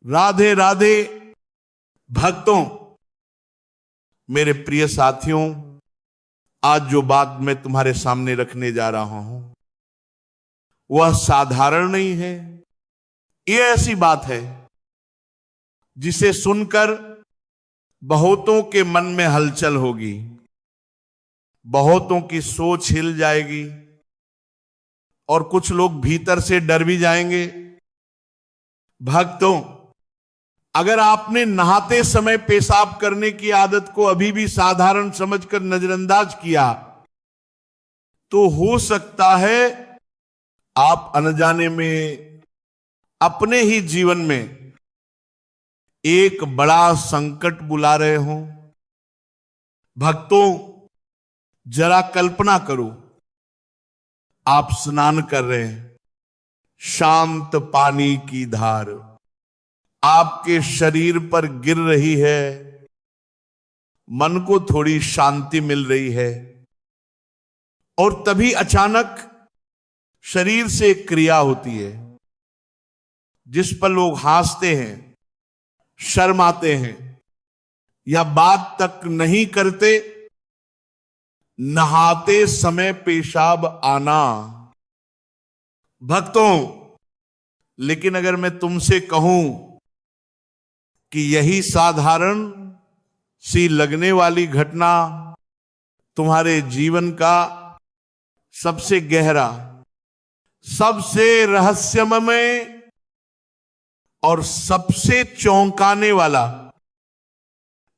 राधे राधे भक्तों, मेरे प्रिय साथियों, आज जो बात मैं तुम्हारे सामने रखने जा रहा हूं वह साधारण नहीं है। ये ऐसी बात है जिसे सुनकर बहुतों के मन में हलचल होगी, बहुतों की सोच हिल जाएगी और कुछ लोग भीतर से डर भी जाएंगे। भक्तों, अगर आपने नहाते समय पेशाब करने की आदत को अभी भी साधारण समझकर नजरअंदाज किया तो हो सकता है आप अनजाने में अपने ही जीवन में एक बड़ा संकट बुला रहे हो। भक्तों, जरा कल्पना करो, आप स्नान कर रहे हैं, शांत पानी की धार आपके शरीर पर गिर रही है, मन को थोड़ी शांति मिल रही है और तभी अचानक शरीर से एक क्रिया होती है जिस पर लोग हंसते हैं, शर्माते हैं या बात तक नहीं करते। नहाते समय पेशाब आना। भक्तों, लेकिन अगर मैं तुमसे कहूं कि यही साधारण सी लगने वाली घटना तुम्हारे जीवन का सबसे गहरा, सबसे रहस्यमय और सबसे चौंकाने वाला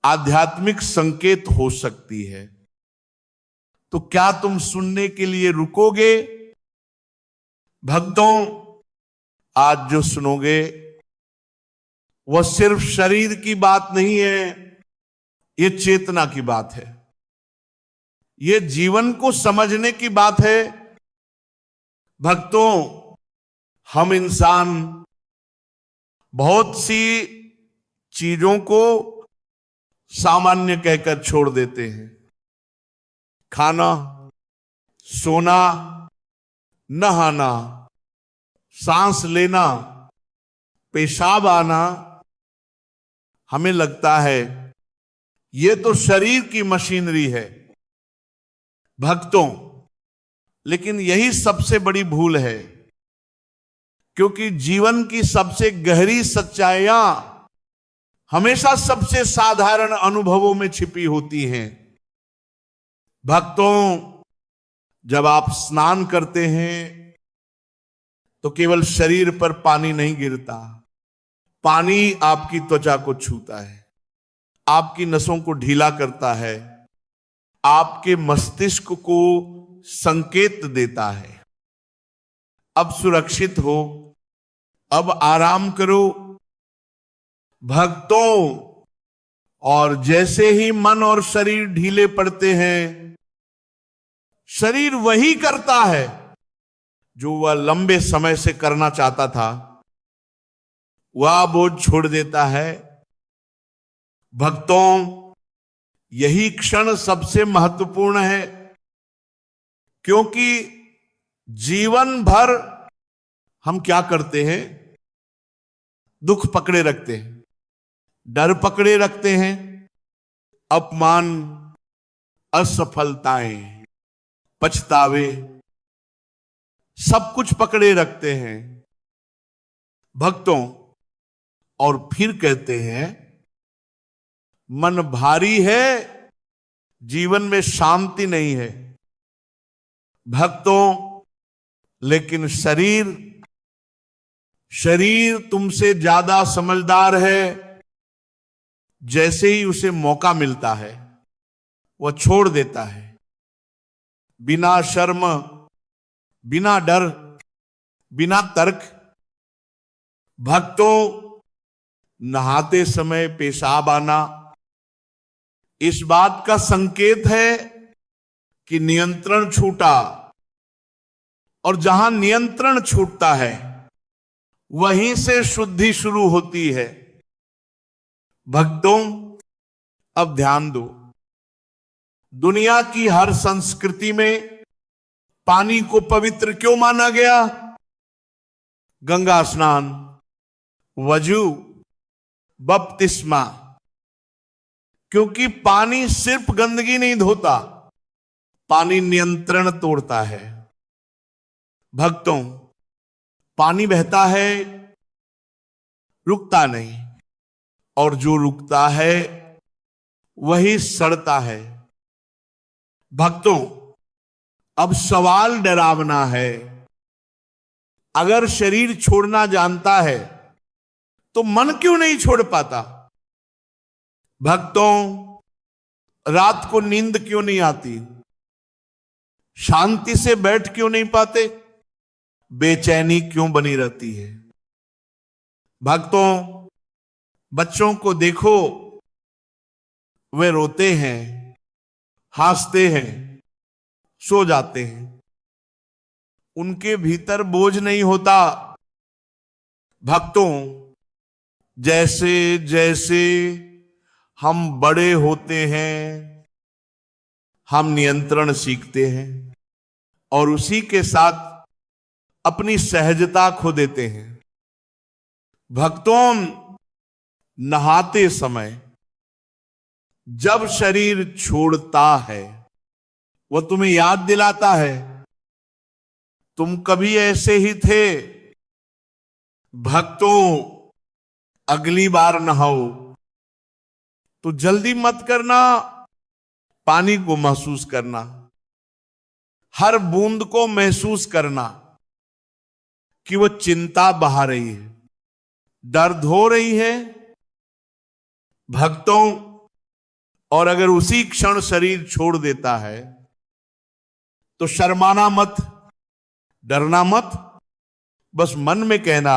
आध्यात्मिक संकेत हो सकती है, तो क्या तुम सुनने के लिए रुकोगे? भक्तों, आज जो सुनोगे वह सिर्फ शरीर की बात नहीं है, ये चेतना की बात है, ये जीवन को समझने की बात है। भक्तों, हम इंसान बहुत सी चीजों को सामान्य कहकर छोड़ देते हैं। खाना, सोना, नहाना, सांस लेना, पेशाब आना, हमें लगता है ये तो शरीर की मशीनरी है। भक्तों, लेकिन यही सबसे बड़ी भूल है, क्योंकि जीवन की सबसे गहरी सच्चाइयां हमेशा सबसे साधारण अनुभवों में छिपी होती हैं। भक्तों, जब आप स्नान करते हैं तो केवल शरीर पर पानी नहीं गिरता, पानी आपकी त्वचा को छूता है, आपकी नसों को ढीला करता है, आपके मस्तिष्क को संकेत देता है, अब सुरक्षित हो, अब आराम करो। भक्तों, और जैसे ही मन और शरीर ढीले पड़ते हैं, शरीर वही करता है जो वह लंबे समय से करना चाहता था, वह बोझ छोड़ देता है। भक्तों, यही क्षण सबसे महत्वपूर्ण है, क्योंकि जीवन भर हम क्या करते हैं? दुख पकड़े रखते हैं, डर पकड़े रखते हैं, अपमान, असफलताएं, पछतावे, सब कुछ पकड़े रखते हैं। भक्तों, और फिर कहते हैं मन भारी है, जीवन में शांति नहीं है। भक्तों, लेकिन शरीर तुमसे ज्यादा समझदार है। जैसे ही उसे मौका मिलता है वह छोड़ देता है, बिना शर्म, बिना डर, बिना तर्क। भक्तों, नहाते समय पेशाब आना इस बात का संकेत है कि नियंत्रण छूटा, और जहां नियंत्रण छूटता है वहीं से शुद्धि शुरू होती है। भक्तों, अब ध्यान दो, दुनिया की हर संस्कृति में पानी को पवित्र क्यों माना गया? गंगा स्नान, वजू, बपतिस्मा, क्योंकि पानी सिर्फ गंदगी नहीं धोता, पानी नियंत्रण तोड़ता है। भक्तों, पानी बहता है, रुकता नहीं, और जो रुकता है वही सड़ता है। भक्तों, अब सवाल डरावना है। अगर शरीर छोड़ना जानता है तो मन क्यों नहीं छोड़ पाता? भक्तों, रात को नींद क्यों नहीं आती? शांति से बैठ क्यों नहीं पाते? बेचैनी क्यों बनी रहती है? भक्तों, बच्चों को देखो, वे रोते हैं, हंसते हैं, सो जाते हैं, उनके भीतर बोझ नहीं होता। भक्तों, जैसे जैसे हम बड़े होते हैं, हम नियंत्रण सीखते हैं और उसी के साथ अपनी सहजता खो देते हैं। भक्तों, नहाते समय जब शरीर छोड़ता है, वह तुम्हें याद दिलाता है तुम कभी ऐसे ही थे। भक्तों, अगली बार नहाओ तो जल्दी मत करना, पानी को महसूस करना, हर बूंद को महसूस करना कि वह चिंता बहा रही है, दर्द हो रही है। भक्तों, और अगर उसी क्षण शरीर छोड़ देता है तो शर्माना मत, डरना मत, बस मन में कहना,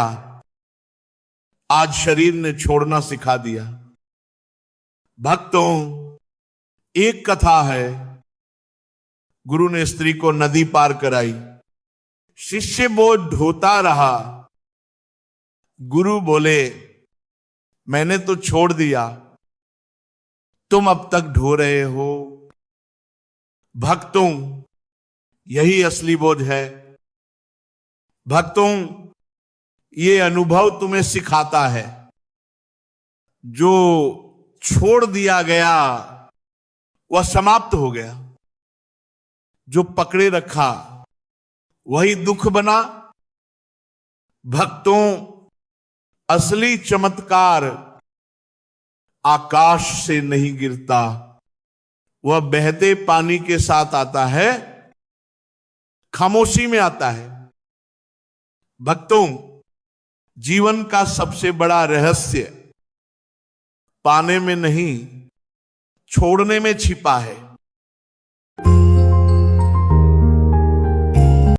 आज शरीर ने छोड़ना सिखा दिया। भक्तों, एक कथा है, गुरु ने स्त्री को नदी पार कराई, शिष्य बोझ ढोता रहा, गुरु बोले मैंने तो छोड़ दिया, तुम अब तक ढो रहे हो। भक्तों, यही असली बोझ है। भक्तों, ये अनुभव तुम्हें सिखाता है, जो छोड़ दिया गया वह समाप्त हो गया, जो पकड़े रखा वही दुख बना। भक्तों, असली चमत्कार आकाश से नहीं गिरता, वह बहते पानी के साथ आता है, खामोशी में आता है। भक्तों, जीवन का सबसे बड़ा रहस्य पाने में नहीं, छोड़ने में छिपा है।